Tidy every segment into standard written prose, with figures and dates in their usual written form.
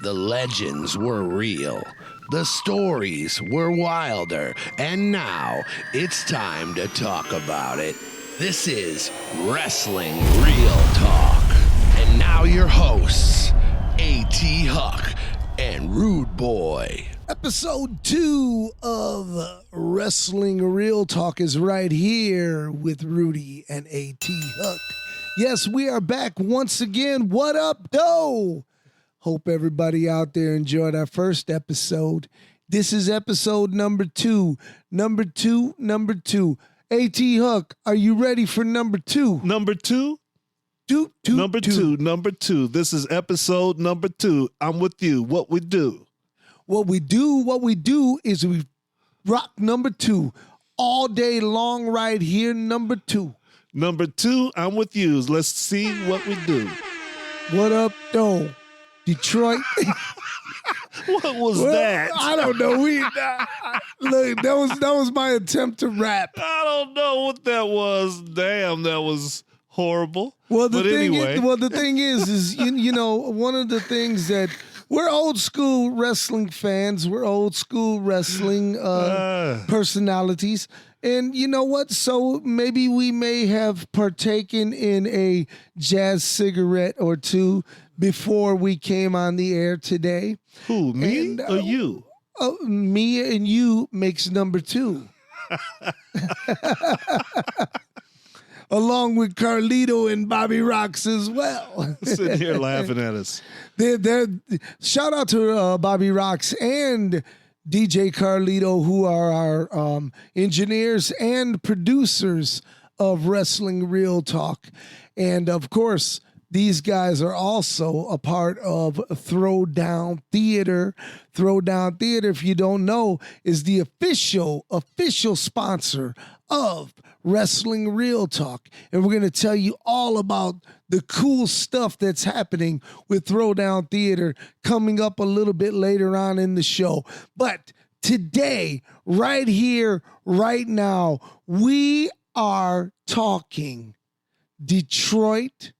The legends were real. The stories were wilder. And now it's time to talk about it. This is Wrestling Real Talk. And now your hosts, A.T. Huck and Rude Boy. Episode 2 of Wrestling Real Talk is right here with Rudy and A.T. Huck. Yes, we are back once again. What up, though? Hope everybody out there enjoyed our first episode. This is episode number 2. Number two. A.T. Huck, are you ready for number 2? Number 2? Number two. This is episode number 2. I'm with you. What we do. What we do is we rock number 2 all day long right here, number 2. Number 2, I'm with you. Let's see what we do. What up, though? Detroit. What was that? I don't know. Look, that was my attempt to rap. I don't know what that was. Damn, that was horrible. Well, the thing is you know, one of the things that we're old school wrestling fans. We're old school wrestling personalities. And you know what? So maybe we may have partaken in a jazz cigarette or two before we came on the air today. Who, me or you? Me and you makes number 2. Along with Carlito and Bobby Rocks as well. Sitting here laughing at us. Shout out to Bobby Rocks and DJ Carlito, who are our engineers and producers of Wrestling Real Talk. And, of course, these guys are also a part of Throwdown Theatre. Throwdown Theatre, if you don't know, is the official sponsor of Wrestling Real Talk. And we're going to tell you all about the cool stuff that's happening with Throwdown Theatre coming up a little bit later on in the show. But today, right here, right now, we are talking Detroit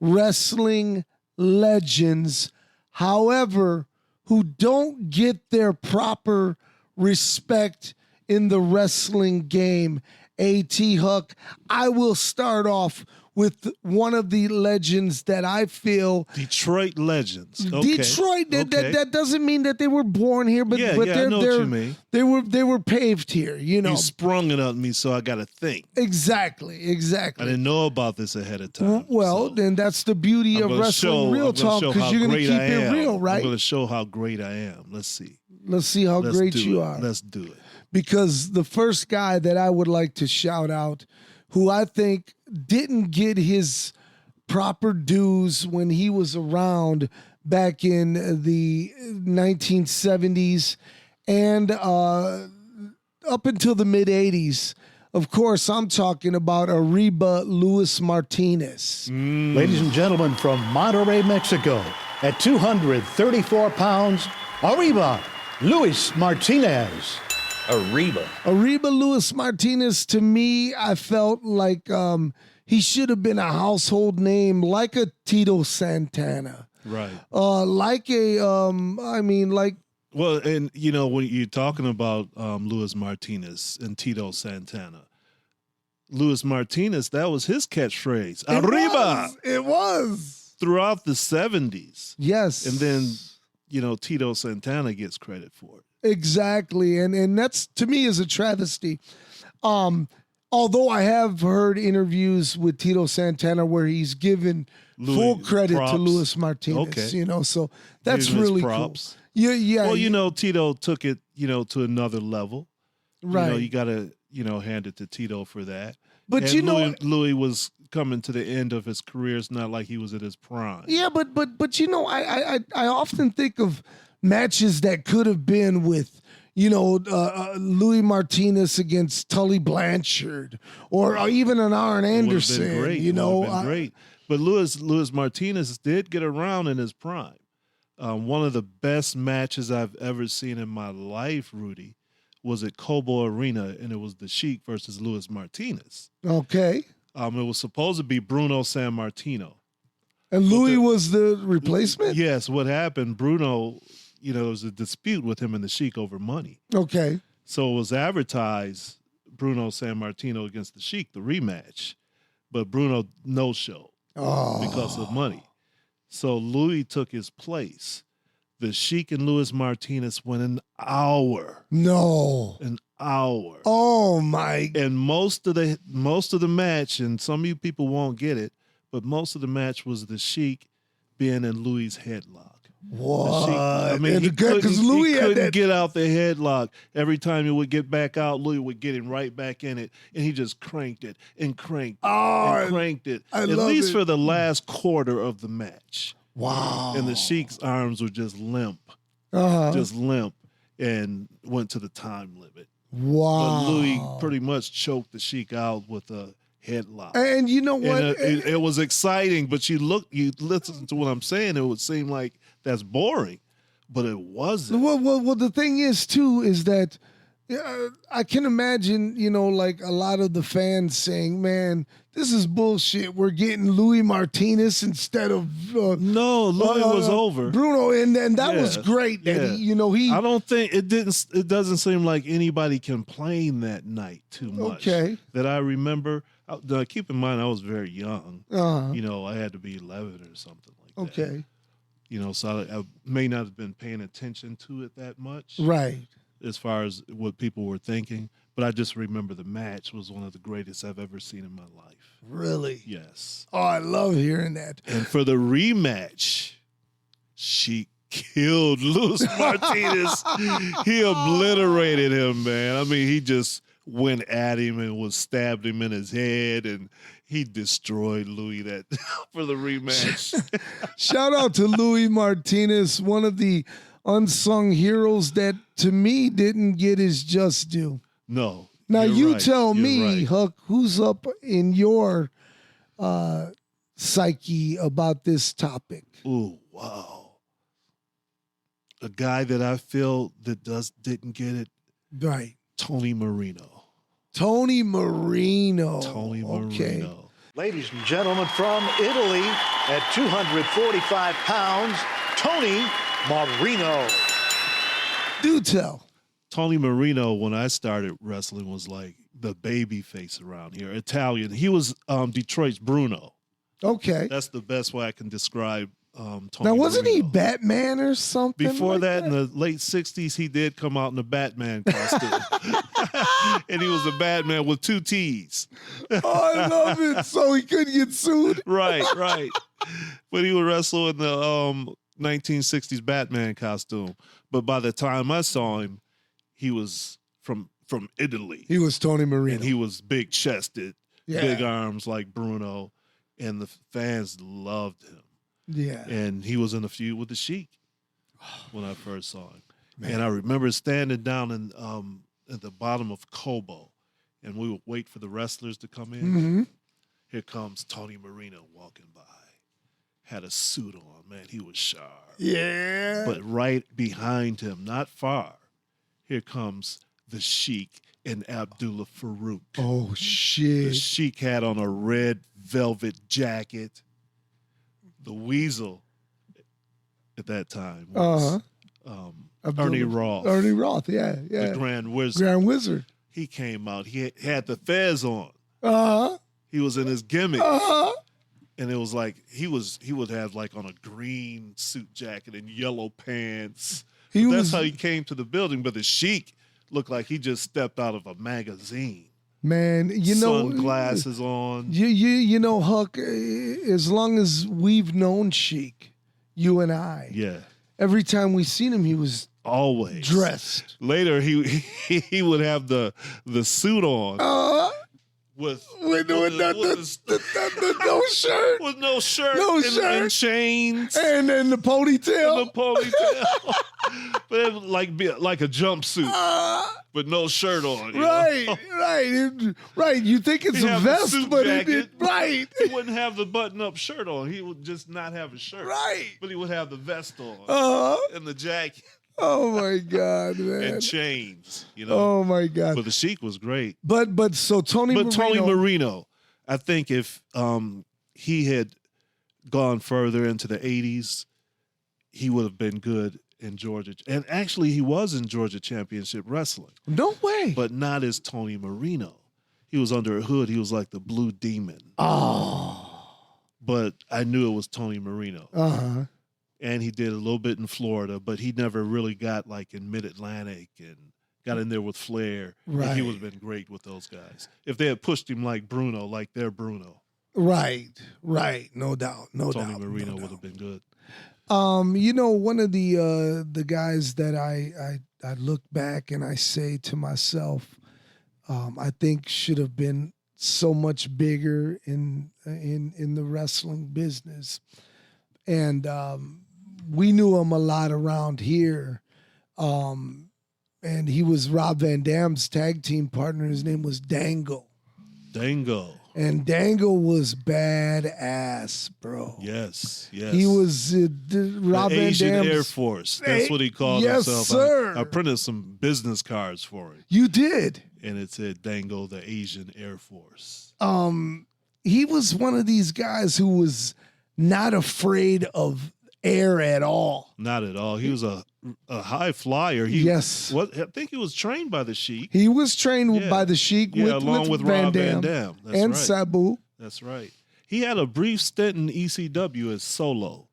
wrestling legends, however, who don't get their proper respect in the wrestling game. A.T. Huck, I will start off with one of the legends that I feel... Detroit legends. Okay. Detroit, that doesn't mean that they were born here, but I know what you mean. They were paved here, you know. You sprung it on me, so I got to think. Exactly. I didn't know about this ahead of time. Well, then that's the beauty of Wrestling Real Talk, because you're going to keep it real, right? I'm going to show how great I am. Let's see. Let's see how great you are. Let's do it. Because the first guy that I would like to shout out, who I think didn't get his proper dues when he was around back in the 1970s and up until the mid-80s. Of course, I'm talking about Arriba Luis Martinez. Ladies and gentlemen, from Monterrey, Mexico, at 234 pounds, Arriba Luis Martinez. Arriba Luis Martinez, to me, I felt like he should have been a household name, like a Tito Santana. Right. Like a, Well, and, you know, when you're talking about Luis Martinez and Tito Santana, Luis Martinez, that was his catchphrase. Arriba! It was. Throughout the 70s. Yes. And then, you know, Tito Santana gets credit for it. Exactly. And that's, to me, is a travesty. Although I have heard interviews with Tito Santana where he's given full credit to Luis Martinez, okay. You know, so that's really cool. Yeah. Well, you know, Tito took it, you know, to another level. Right. You know, you got to, you know, hand it to Tito for that. But and you know, Louis was coming to the end of his career. It's not like he was at his prime. Yeah, but you know, I often think of matches that could have been with, you know, Louis Martinez against Tully Blanchard, or even an Arn Anderson. Been great. You know, great. But Luis Martinez did get around in his prime. One of the best matches I've ever seen in my life, Rudy, was at Cobo Arena, and it was the Sheik versus Luis Martinez. Okay. It was supposed to be Bruno Sammartino. And Louis was the replacement? Yes. What happened, Bruno, there was a dispute with him and the Sheik over money. Okay. So it was advertised, Bruno Sammartino against the Sheik, the rematch. But Bruno no-showed because of money. So Louis took his place. The Sheik and Luis Martinez went an hour. No. An hour. Oh my! And most of the match, and some of you people won't get it, but most of the match was the Sheik being in Louis' headlock. What? I mean, he couldn't get out the headlock. Every time he would get back out, Louis would get him right back in it, and he just cranked it and cranked it and cranked it. At least for the last quarter of the match. Wow. And the Sheik's arms were just limp, and went to the time limit. Wow. But Louis pretty much choked the Sheik out with a headlock. And you know what? And it was exciting, but you listen to what I'm saying, it would seem like that's boring, but it wasn't. Well, the thing is, too, is that I can imagine, like a lot of the fans saying, man, this is bullshit. We're getting Luis Martinez instead of no, Louis was over. Bruno, and that was great. That he I don't think it doesn't seem like anybody complained that night too much. Okay. That I remember. Keep in mind, I was very young. I had to be 11 or something like that. Okay. So I may not have been paying attention to it that much. Right. As far as what people were thinking. But I just remember the match was one of the greatest I've ever seen in my life. Really? Yes. Oh, I love hearing that. And for the rematch, she killed Luis Martinez. He obliterated him, man. I mean, he just went at him and stabbed him in his head, and he destroyed Louis for the rematch. Shout out to Luis Martinez, one of the unsung heroes that, to me, didn't get his just due. No. Now, you tell me, right. Huck, who's up in your psyche about this topic? Ooh, wow. A guy that I feel that didn't get it. Right. Tony Marino. Tony Marino. Okay. Ladies and gentlemen, from Italy at 245 pounds, Tony Marino. Do tell. Tony Marino, when I started wrestling, was like the baby face around here. Italian. He was Detroit's Bruno. Okay. That's the best way I can describe Tony Now, wasn't Marino. he Batman or something? Before like that, in the late 60s, he did come out in a Batman costume. And he was a Batman with 2 T's. Oh, I love it. So he couldn't get sued? Right. But he would wrestle in the 1960s Batman costume. But by the time I saw him, he was from Italy. He was Tony Marino. And he was big-chested, big arms like Bruno. And the fans loved him. Yeah. And he was in a feud with the Sheik when I first saw him. Man. And I remember standing down at the bottom of Kobo, and we would wait for the wrestlers to come in. Mm-hmm. Here comes Tony Marino walking by. Had a suit on, man. He was sharp. Yeah. But right behind him, not far, here comes the Sheik and Abdullah Farouk. Oh, shit. The Sheik had on a red velvet jacket. The Weasel at that time was Ernie Roth. Ernie Roth, yeah. The Grand Wizard. Grand Wizard. He came out. He had the fez on. Uh-huh. He was in his gimmick. Uh-huh. And it was like he would have like on a green suit jacket and yellow pants. That's how he came to the building. But the Sheik looked like he just stepped out of a magazine. Man, sunglasses on. You know, Huck, as long as we've known Sheik, you and I. Yeah. Every time we seen him, he was always dressed. Later, he would have the suit on. With no shirt. With no shirt. And chains. And then the ponytail. But it would be like a jumpsuit. With no shirt on. Right. You think it's a vest, but right. He wouldn't have the button-up shirt on. He would just not have a shirt. Right. But he would have the vest on. And the jacket. Oh my God, man. And chains, Oh my God. But the Sheik was great. But so Tony Marino. Tony Marino, I think if he had gone further into the 80s, he would have been good in Georgia. And actually, he was in Georgia Championship Wrestling. No way. But not as Tony Marino. He was under a hood. He was like the Blue Demon. Oh. But I knew it was Tony Marino. Uh-huh. And he did a little bit in Florida, but he never really got like in Mid-Atlantic and got in there with Flair. Right. And he would have been great with those guys. If they had pushed him like Bruno, like their Bruno. Right. No doubt. Tony Marino would have been good. One of the guys that I look back and I say to myself, I think should have been so much bigger in the wrestling business, and we knew him a lot around here, and he was Rob Van Dam's tag team partner. His name was Dango. And Dango was badass, bro. Yes. He was Rob the Van Asian Dam's Air Force. That's what he called yes, himself. Sir. I printed some business cards for him. You did. And it said Dango, the Asian Air Force. He was one of these guys who was not afraid of air at all. Not at all. He was a high flyer. Yes. I think he was trained by the Sheik. He was trained by the Sheik along with Van Rob Van Dam Dam. That's and right. Sabu. That's right. He had a brief stint in ECW as Solo.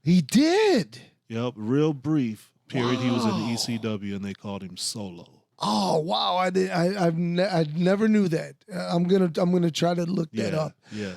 He did. Yep, real brief period. He was in Wow. ECW and they called him Solo. Oh wow! I never knew that. I'm gonna try to look that up. Yeah.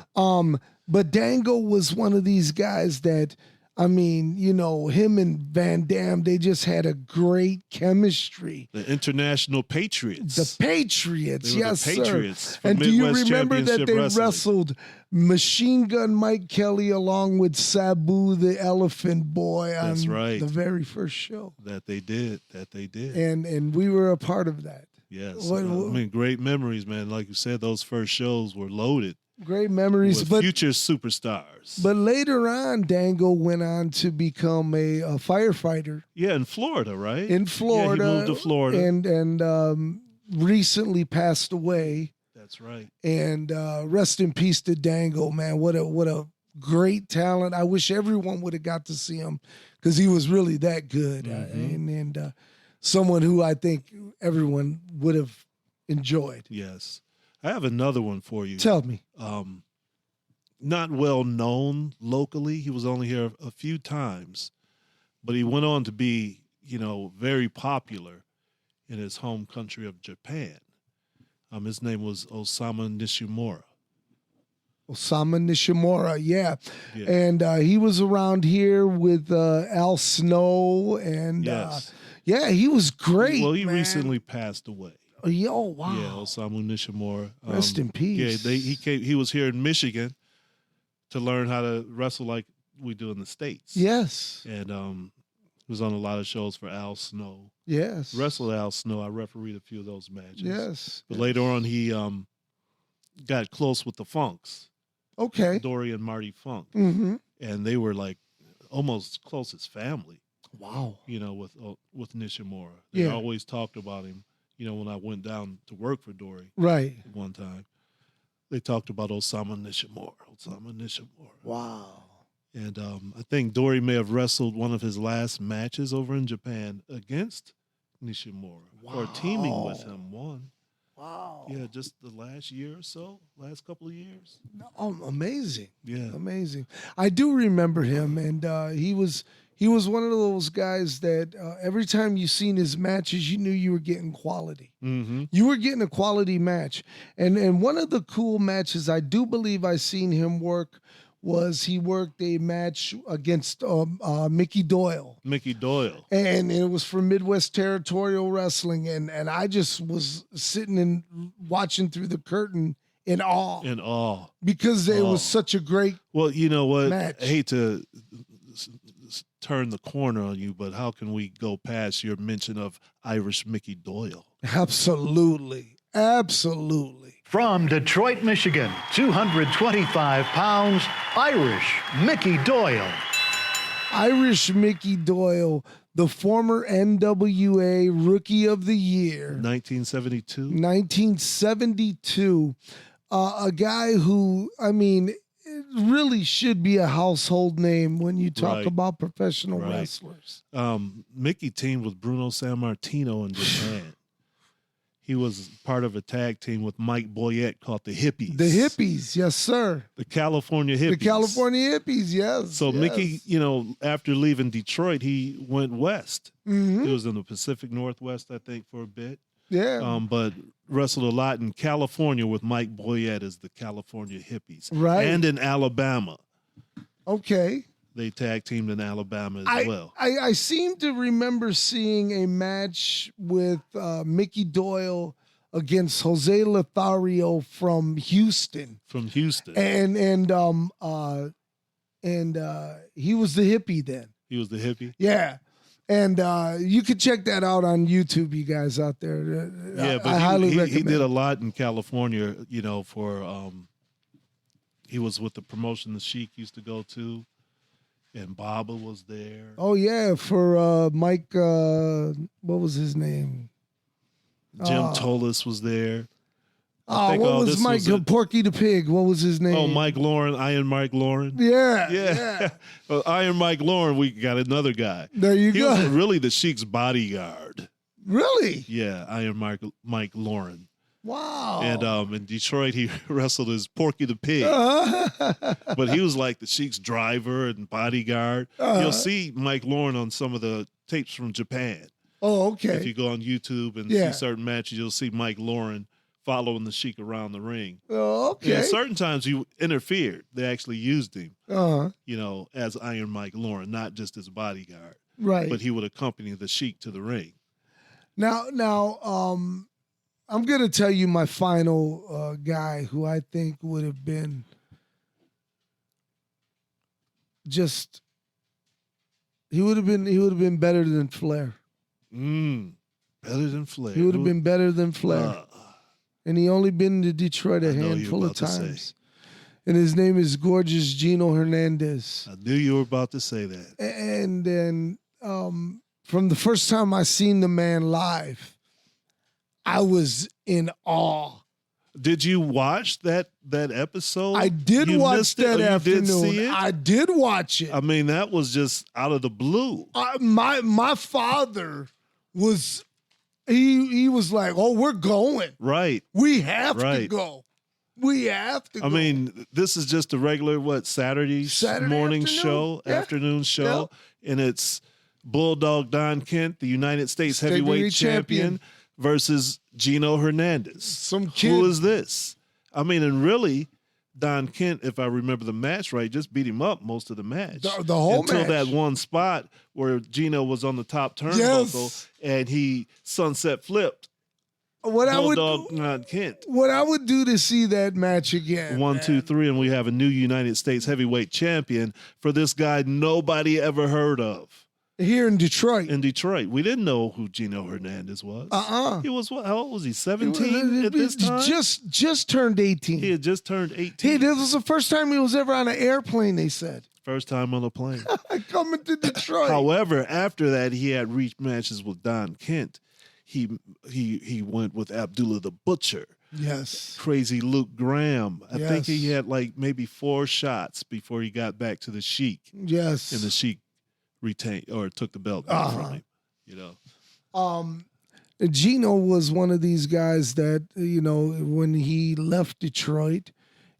But Dango was one of these guys that, I mean, him and Van Dam, they just had a great chemistry. The International Patriots. The Patriots, They were yes, the sir. Patriots from And do you Midwest remember that Championship they Wrestling. wrestled Machine Gun Mike Kelly along with Sabu the Elephant Boy on That's right. the very first show? That they did. And we were a part of that. Yes. What- I mean, great memories, man. Like you said, those first shows were loaded Great memories, with but future superstars. But later on, Dango went on to become a firefighter yeah, in Florida, right? in Florida. Yeah, he moved to Florida. And recently passed away. That's right. And rest in peace to Dango, man. What a great talent. I wish everyone would have got to see him because he was really that good. Mm-hmm. And someone who I think everyone would have enjoyed. Yes. I have another one for you. Tell me. Not well known locally. He was only here a few times, but he went on to be, very popular in his home country of Japan. His name was Osamu Nishimura. Osamu Nishimura, yeah. Yeah. And he was around here with Al Snow. And Yes. he was great. Well, he man. recently passed away. Oh, wow. Yeah, Osamu Nishimura. Rest in peace. Yeah, he was here in Michigan to learn how to wrestle like we do in the States. Yes. And he was on a lot of shows for Al Snow. Yes. Wrestled Al Snow. I refereed a few of those matches. Yes. But later on, he got close with the Funks, Okay. Dory and Marty Funk. Mm-hmm. And they were like almost close as family, Wow. with Nishimura. They Yeah. always talked about him. When I went down to work for Dory Right. one time, they talked about Osamu Nishimura. Wow. And I think Dory may have wrestled one of his last matches over in Japan against Nishimura or teaming with him one. Wow. Yeah, just the last year or so, last couple of years. Oh, amazing. Yeah. Amazing. I do remember him, and he was one of those guys that every time you seen his matches, you knew you were getting quality. Mm-hmm. You were getting a quality match. And one of the cool matches I do believe I seen him work was he worked a match against Mickey Doyle. Mickey Doyle. And it was for Midwest Territorial Wrestling. And I just was sitting and watching through the curtain in awe. In awe. Because it was such a great Well, you know what? match. I hate to turn the corner on you, but how can we go past your mention of Irish Mickey Doyle? Absolutely. From Detroit, Michigan, 225 pounds, Irish Mickey Doyle. Irish Mickey Doyle, the former NWA Rookie of the Year, 1972. 1972. A guy who, I mean, really should be a household name when you talk Right. about professional Right. wrestlers. Mickey teamed with Bruno Sammartino in Japan. He was part of a tag team with Mike Boy A.T called the Hippies. The Hippies, yes, sir. The California Hippies. The California Hippies, yes. So yes. Mickey, after leaving Detroit, he went west. Mhm. He was in the Pacific Northwest, I think, for a bit. Yeah. But wrestled a lot in California with Mike Boy A.T as the California Hippies. Right. And in Alabama. Okay. They tag teamed in Alabama as well. I seem to remember seeing a match with Mickey Doyle against Jose Lothario from Houston. From Houston. And he was the hippie then. He was the hippie. Yeah. And you can check that out on YouTube, you guys out there. Yeah, but I highly he recommend did it. a lot in California, for he was with the promotion the Sheik used to go to, and Baba was there. Oh, yeah, for Mike, what was his name? Jim Tolis was there. What was Mike, Porky the Pig? What was his name? Oh, Mike Lauren, Iron Mike Lauren. Yeah. Yeah. Well, Iron Mike Lauren, we got another guy. There you He go. was really the Sheik's bodyguard. Really? Yeah, Iron Mike Lauren. Wow. And in Detroit, he wrestled as Porky the Pig. But he was like the Sheik's driver and bodyguard. You'll see Mike Lauren on some of the tapes from Japan. Oh, okay. If you go on YouTube and Yeah. see certain matches, you'll see Mike Lauren following the Sheik around the ring. Oh, okay. Yeah, certain times he interfered. They actually used him, Uh-huh. As Iron Mike Lauren, not just as a bodyguard. Right. But he would accompany the Sheik to the ring. Now, I'm going to tell you my final guy who I think would have been he would have been better than Flair. Better than Flair. He would have been better than Flair. And he only been to Detroit a I know you were handful of about to say. times. And his name is Gorgeous Gino Hernandez. I knew you were about to say that. And then from the first time I seen the man live, I was in awe. Did you watch that episode? I did You watch missed it, that or you afternoon. did see it? I did watch it. I mean, that was just out of the blue. My father was he was like, "Oh, we're going. Right. We have to Right. go. We have to I go." mean, this is just a regular Saturday morning afternoon. show, Yeah. afternoon show, and it's Bulldog Don Kent, the United States heavyweight champion, versus Gino Hernandez. Some kid. Who is this? I mean, and really, Don Kent, if I remember the match right, just beat him up most of the match. The whole until match. that one spot where Gino was on the top turnbuckle Yes. and he sunset flipped What I Bulldog would Don Kent. what I would do to see that match again. 1, 2, 3, and we have a new United States heavyweight champion for this guy nobody ever heard of Here in Detroit. in Detroit. We didn't know who Gino Hernandez was. He was what? How old was he? 17 at this time. Just turned 18. He had just turned 18. Hey, this was the first time he was ever on an airplane, they said. First time on a plane. Coming to Detroit. However, after that, he had rematches with Don Kent. He went with Abdullah the Butcher. Yes. Crazy Luke Graham. I think Yes. he had like maybe 4 shots before he got back to the Sheik. Yes. And the Sheik retained or took the belt back from him. Gino was one of these guys that, when he left Detroit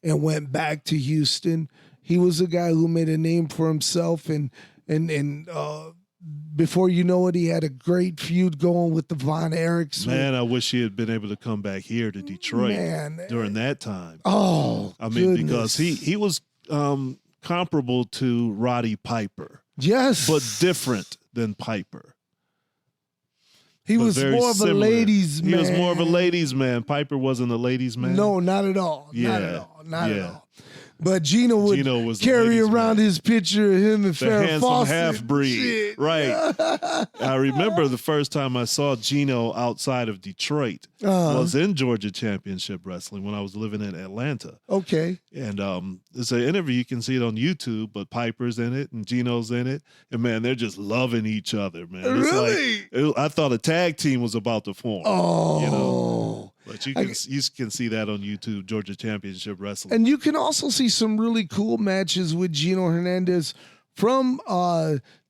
and went back to Houston, he was a guy who made a name for himself and before you know it, he had a great feud going with the Von Erichs. Man, I wish he had been able to come back here to Detroit during that time. Oh, I mean, goodness. because he was comparable to Roddy Piper, yes, but different than Piper. He but was very more of a similar. ladies' man. He was more of a ladies' man. Piper wasn't a ladies' man. No, not at all. Yeah. Not at all. Not at Yeah. all. But Gino would Gino was the carry ladies' around man. his picture of him and The Farrah handsome Fawcett. half-breed. Shit. Right. I remember the first time I saw Gino outside of Detroit was in Georgia Championship Wrestling when I was living in Atlanta. Okay. And it's an interview. You can see it on YouTube, but Piper's in it and Gino's in it. And, man, they're just loving each other, man. It's Really? I thought a tag team was about to form. Oh. You know? But you can see that on YouTube, Georgia Championship Wrestling. And you can also see some really cool matches with Gino Hernandez from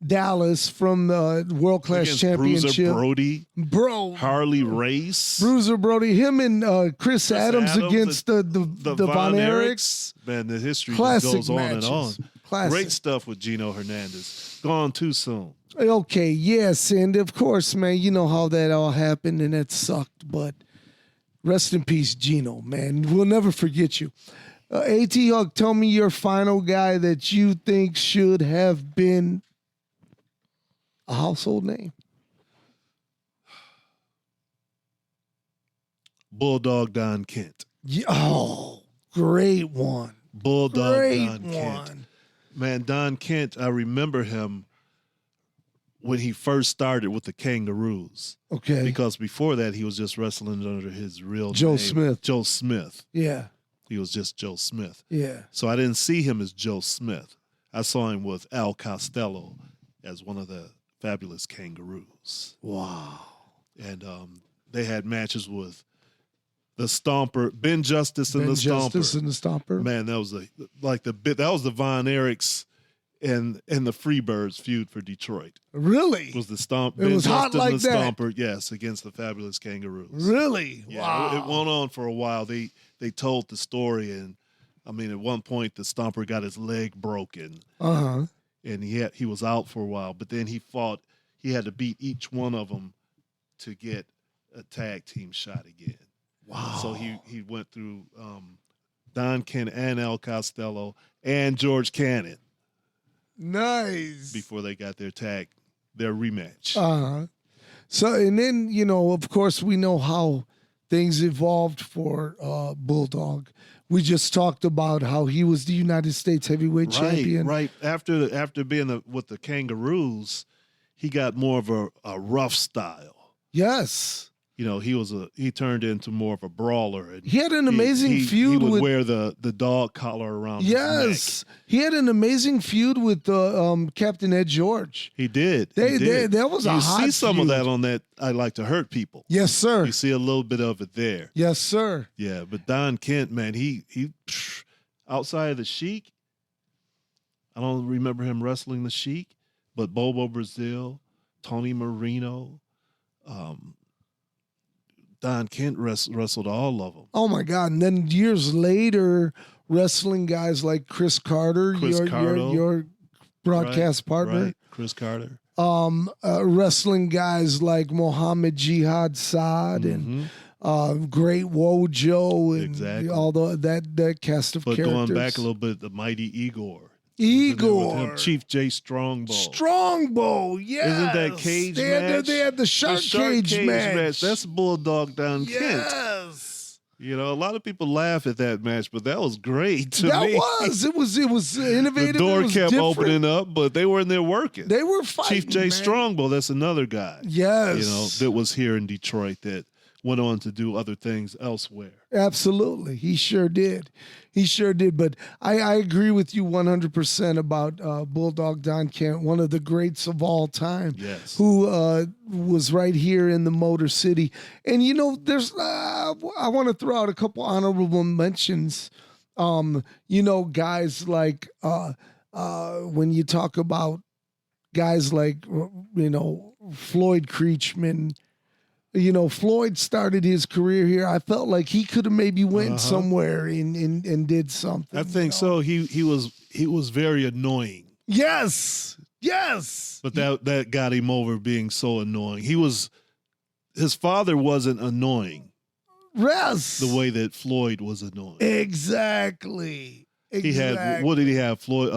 Dallas, from the World Class Championship. Bruiser Brody, Bro, Harley Race, Bruiser Brody, him and Chris Adams against the Von Erichs. Man, the history Classic just goes matches. on and on. Classic. Great stuff with Gino Hernandez. Gone too soon. Okay, yes, and of course, man, you know how that all happened, and that sucked, but rest in peace, Gino, man. We'll never forget you. A.T. Huck, tell me your final guy that you think should have been a household name. Bulldog Don Kent. Oh, great one. Bulldog Great Don one. Kent. Man, Don Kent, I remember him when he first started with the Kangaroos. Okay. Because before that, he was just wrestling under his real Joe name. Smith. Joe Smith. Yeah. He was just Joe Smith. Yeah. So I didn't see him as Joe Smith. I saw him with Al Costello as one of the fabulous Kangaroos. Wow. And they had matches with the Stomper, Ben Justice and Ben the Justice Stomper. and the Stomper. Man, that was that was the Von Erichs and the Freebirds feud for Detroit. Really? It was the Stomp. It was Ben hot Justice like and the that. Stomper, yes, against the fabulous Kangaroos. Really? Yeah, Wow. it went on for a while. They told the story, and I mean, at one point the Stomper got his leg broken, Uh-huh. and he was out for a while. But then he fought. He had to beat each one of them to get a tag team shot again. Wow. So he went through Don Kent and Al Costello and George Cannon Nice. before they got their rematch. Uh-huh. So, and then, you know, of course, we know how things evolved for Bulldog. We just talked about how he was the United States heavyweight champion. Right. After being with the Kangaroos, he got more of a rough style. Yes. You know, he turned into more of a brawler. And He had an amazing feud he would with wear the dog collar around his Yes. neck. He had an amazing feud with Captain Ed George. He did. That was a you hot see some feud. of that on that I Like to Hurt People. Yes, sir. You see a little bit of it there. Yes, sir. Yeah, but Don Kent, man, he outside of the Sheik, I don't remember him wrestling the Sheik, but Bobo Brazil, Tony Marino, Don Kent wrestled all of them. Oh my God! And then years later, wrestling guys like Chris Carter, your broadcast partner, right. Chris Carter. Wrestling guys like Mohammed Jihad Saad and Great Wojo and Exactly. all that cast of characters. But going back a little bit, the mighty Igor. Igor. With him, Chief J. Strongbow. Strongbow, yes. Isn't that cage match? They had the shark cage match. That's Bulldog Don Kent. Yes. You know, a lot of people laugh at that match, but that was great to That me. It was innovative. The door it was kept different. opening up, but they were in there working. They were fighting. Chief J. man. Strongbow, that's another guy. Yes. You know, that was here in Detroit that went on to do other things elsewhere. Absolutely. He sure did. But I agree with you 100% about Bulldog Don Kent, one of the greats of all time. Yes. Who was right here in the Motor City. And, you know, there's I want to throw out a couple honorable mentions. You know, guys like when you talk about guys like, you know, Floyd Creechman. You know, Floyd started his career here. I felt like he could have maybe went somewhere and did something. I think so. He was very annoying. Yes. But that got him over being so annoying. His father wasn't annoying. Yes. The way that Floyd was annoying. Exactly. He had, what did he have? Floyd,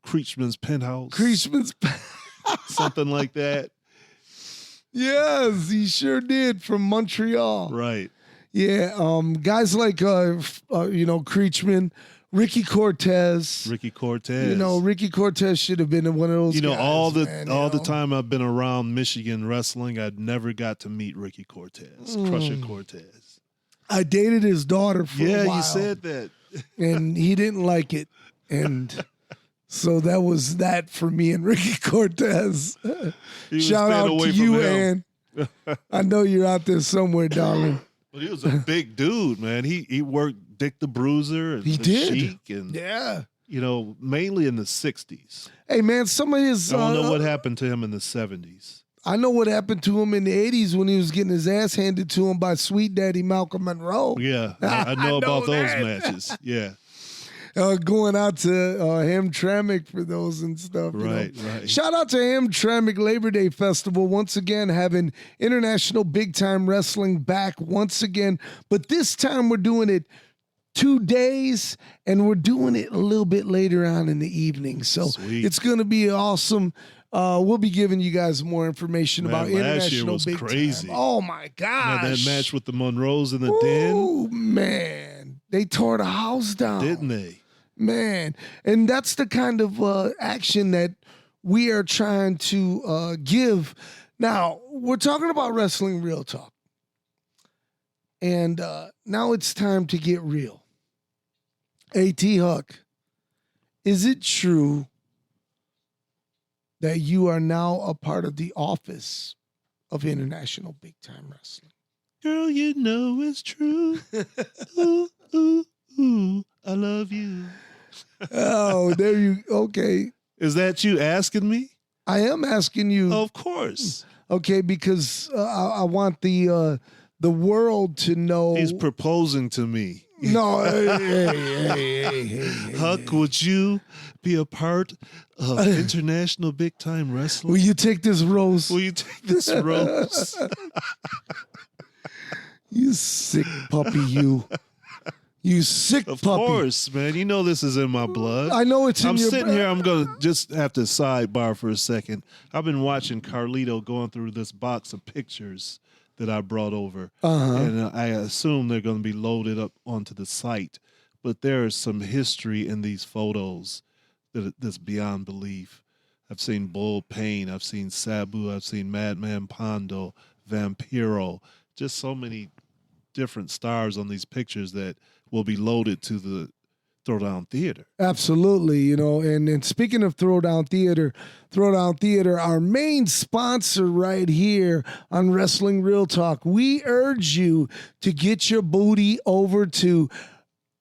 Creechman's Penthouse? Something like that. Yes, he sure did, from Montreal. Right. Yeah, guys like you know, Creechman, Ricky Cortez. You know, Ricky Cortez should have been one of those. You know, guys, all man, the time I've been around Michigan wrestling, I'd never got to meet Ricky Cortez, Crusher Cortez. I dated his daughter for a while. Yeah, you said that. And he didn't like it. And so that was that for me and Ricky Cortez. Shout out to you, Ann. I know you're out there somewhere, darling. But he was a big dude, man. He worked Dick the Bruiser and He the did. Sheik and Yeah. mainly in the 60s. Hey, man, some of his... I don't know what happened to him in the 70s. I know what happened to him in the 80s when he was getting his ass handed to him by Sweet Daddy Malcolm Monroe. Yeah, I know about those that. matches. Yeah. Going out to Hamtramck for those and stuff. Right. Shout out to Hamtramck Labor Day Festival once again, having international big time wrestling back once again. But this time we're doing it 2 days, and we're doing it a little bit later on in the evening. So Sweet. It's going to be awesome. We'll be giving you guys more information about last year international was big crazy. time. Oh my gosh! That match with the Monroes in the den, Oh man, they tore the house down, didn't they? Man, and that's the kind of action that we are trying to give. Now, we're talking about Wrestling Real Talk. And now it's time to get real. A.T. Huck, is it true that you are now a part of the office of International Big Time Wrestling? Girl, you know it's true. Ooh, ooh, ooh, I love you. Oh, there you, okay. Is that you asking me? I am asking you. Of course. Okay, because I want the world to know. He's proposing to me. No, hey. Huck, would you be a part of International Big Time Wrestling? Will you take this rose? Will you take this rose? You sick puppy, you. You sick Of puppy. course, man. You know this is in my blood. I know it's in I'm your sitting blood. here. I'm going to just have to sidebar for a second. I've been watching Carlito going through this box of pictures that I brought over. And I assume they're going to be loaded up onto the site. But there is some history in these photos that's beyond belief. I've seen Bull Payne. I've seen Sabu. I've seen Madman Pondo, Vampiro. Just so many different stars on these pictures that will be loaded to the Throwdown Theatre. Absolutely, and speaking of Throwdown Theatre, our main sponsor right here on Wrestling Real Talk, we urge you to get your booty over to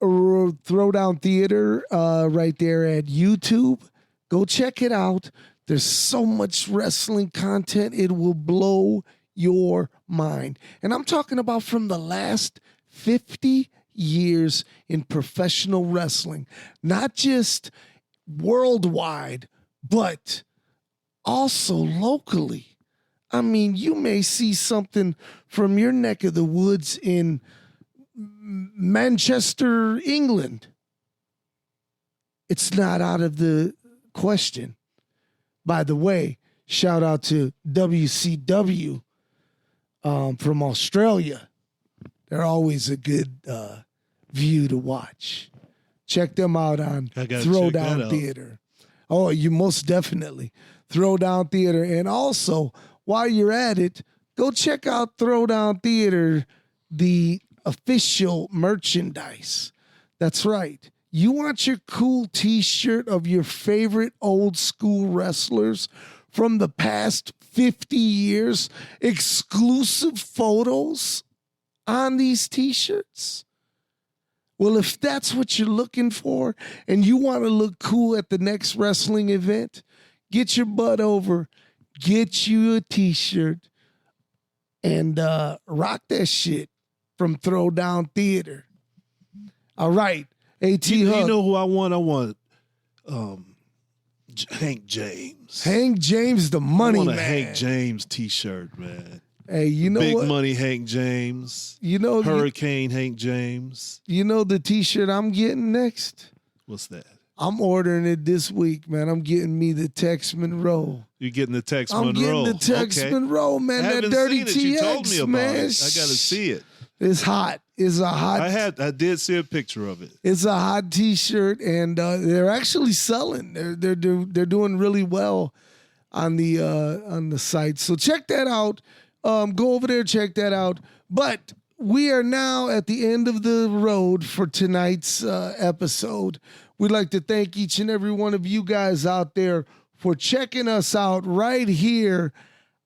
Throwdown Theatre right there at YouTube. Go check it out. There's so much wrestling content, it will blow your mind. And I'm talking about from the last 50 years in professional wrestling, not just worldwide, but also locally. I mean, you may see something from your neck of the woods in Manchester, England. It's not out of the question. By the way, shout out to WCW from Australia. They're always a good view to watch. Check them out on Throwdown Theatre. Oh, you most definitely. Throwdown Theatre. And also, while you're at it, go check out Throwdown Theatre, the official merchandise. That's right. You want your cool t-shirt of your favorite old school wrestlers from the past 50 years, exclusive photos on these t-shirts? Well, if that's what you're looking for and you want to look cool at the next wrestling event, get your butt over, get you a t-shirt, and rock that shit from Throwdown Theatre. All right, A.T. Huck. You know who I want? I want Hank James. Hank James, the money man. I want a Hank James t-shirt, man. Hey, you know Big what? money Hank James. Hurricane Hank James. You know the t-shirt I'm getting next? What's that? I'm ordering it this week, man. I'm getting me the Tex Monroe. You're getting the Tex I'm Monroe. getting the Tex Monroe, man. I That haven't dirty seen it. You told TX, me about man. it. I gotta see it. It's hot. It's a hot. I did see a picture of it. It's a hot T-shirt, and they're actually selling. They're doing really well on the site. So check that out. Go over there, check that out. But we are now at the end of the road for tonight's episode. We'd like to thank each and every one of you guys out there for checking us out right here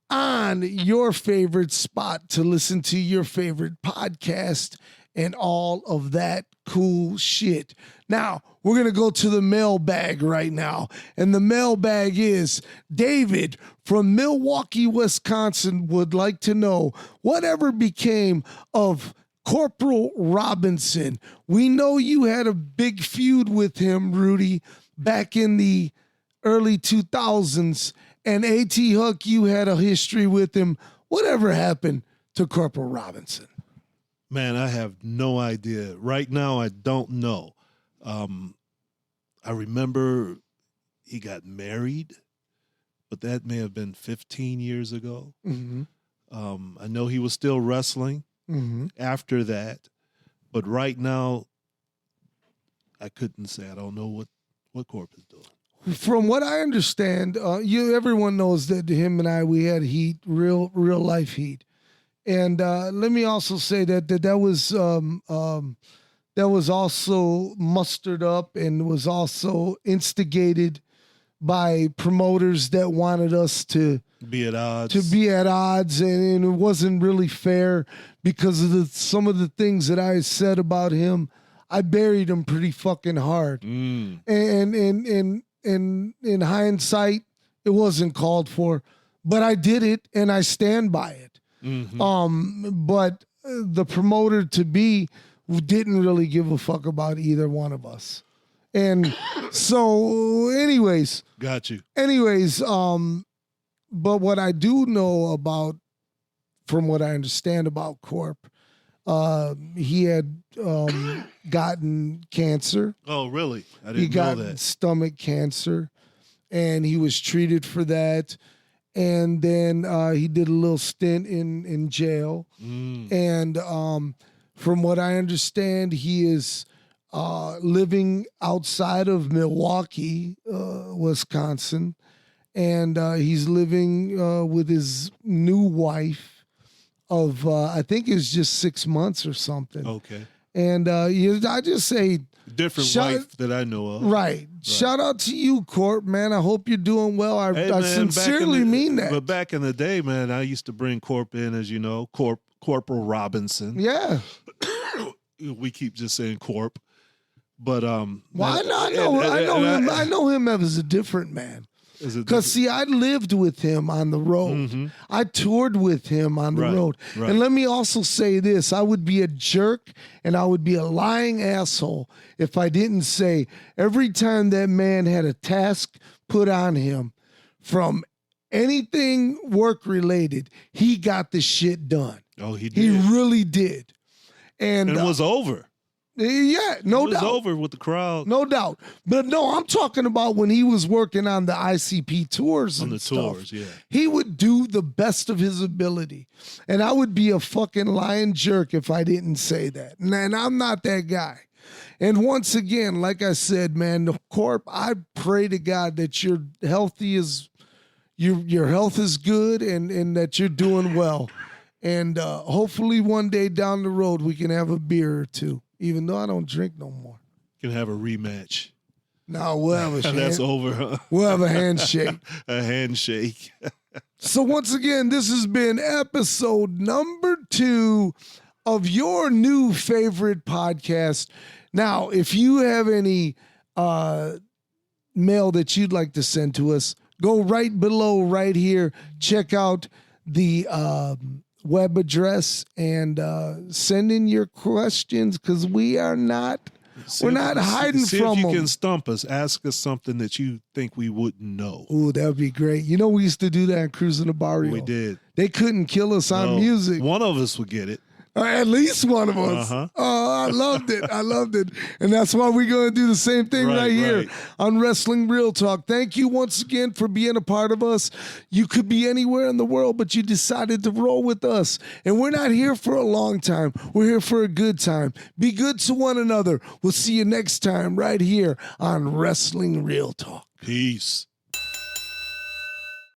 on your favorite spot to listen to your favorite podcast and all of that cool shit. Now, we're going to go to the mailbag right now. And the mailbag is David from Milwaukee, Wisconsin would like to know whatever became of Corporal Robinson. We know you had a big feud with him, Rudy, back in the early 2000s. And A.T. Huck, you had a history with him. Whatever happened to Corporal Robinson? Man, I have no idea. Right now, I don't know. I remember he got married, but that may have been 15 years ago. Mm-hmm. I know he was still wrestling after that, but right now, I couldn't say. I don't know what Corp is doing. From what I understand, everyone knows that him and I, we had heat, real life heat. And let me also say that was also mustered up and was also instigated by promoters that wanted us to be at odds. And it wasn't really fair because of some of the things that I said about him. I buried him pretty fucking hard. And in hindsight, it wasn't called for, but I did it and I stand by it. But the promoter to be didn't really give a fuck about either one of us. And so anyways, got you. But what I do know about, from what I understand about Corp, he had gotten cancer. Oh, really? I didn't know that. He got stomach cancer, and he was treated for that. And then he did a little stint in jail. And from what I understand, he is living outside of Milwaukee, Wisconsin. And he's living with his new wife of, I think it's just 6 months or something. Okay. And I just say... Different wife that I know of. Right. Shout out to you, Corp, man. I hope you're doing well. I sincerely mean that. But back in the day, man, I used to bring Corp in, as you know, Corporal Robinson. Yeah. We keep just saying Corp. But well, I know him as a different man. Because, see, I lived with him on the road. I toured with him on the road. Right. And let me also say this. I would be a jerk and I would be a lying asshole if I didn't say every time that man had a task put on him from anything work-related, he got the shit done. Oh, he did? He really did. And it was over. Yeah, no doubt. It was over with the crowd. No doubt. But no, I'm talking about when he was working on the ICP tours and stuff. On the tours, yeah. He would do the best of his ability. And I would be a fucking lying jerk if I didn't say that. And I'm not that guy. And once again, like I said, man, the Corp, I pray to God that your health is good and that you're doing well. And hopefully one day down the road we can have a beer or two. Even though I don't drink no more. Can have a rematch. No, we'll have a That's over, huh? We'll have a handshake. A handshake. So once again, this has been episode number 2 of your new favorite podcast. Now, if you have any mail that you'd like to send to us, go right below right here. Check out the web address and send in your questions because we're not hiding from them. See if you can stump us. Ask us something that you think we wouldn't know. Ooh, that would be great. You know, we used to do that in Cruising the Barrio. We did. They couldn't kill us on music. One of us would get it. At least one of us. Oh, I loved it. I loved it. And that's why we're going to do the same thing right here on Wrestling Real Talk. Thank you once again for being a part of us. You could be anywhere in the world, but you decided to roll with us. And we're not here for a long time. We're here for a good time. Be good to one another. We'll see you next time right here on Wrestling Real Talk. Peace.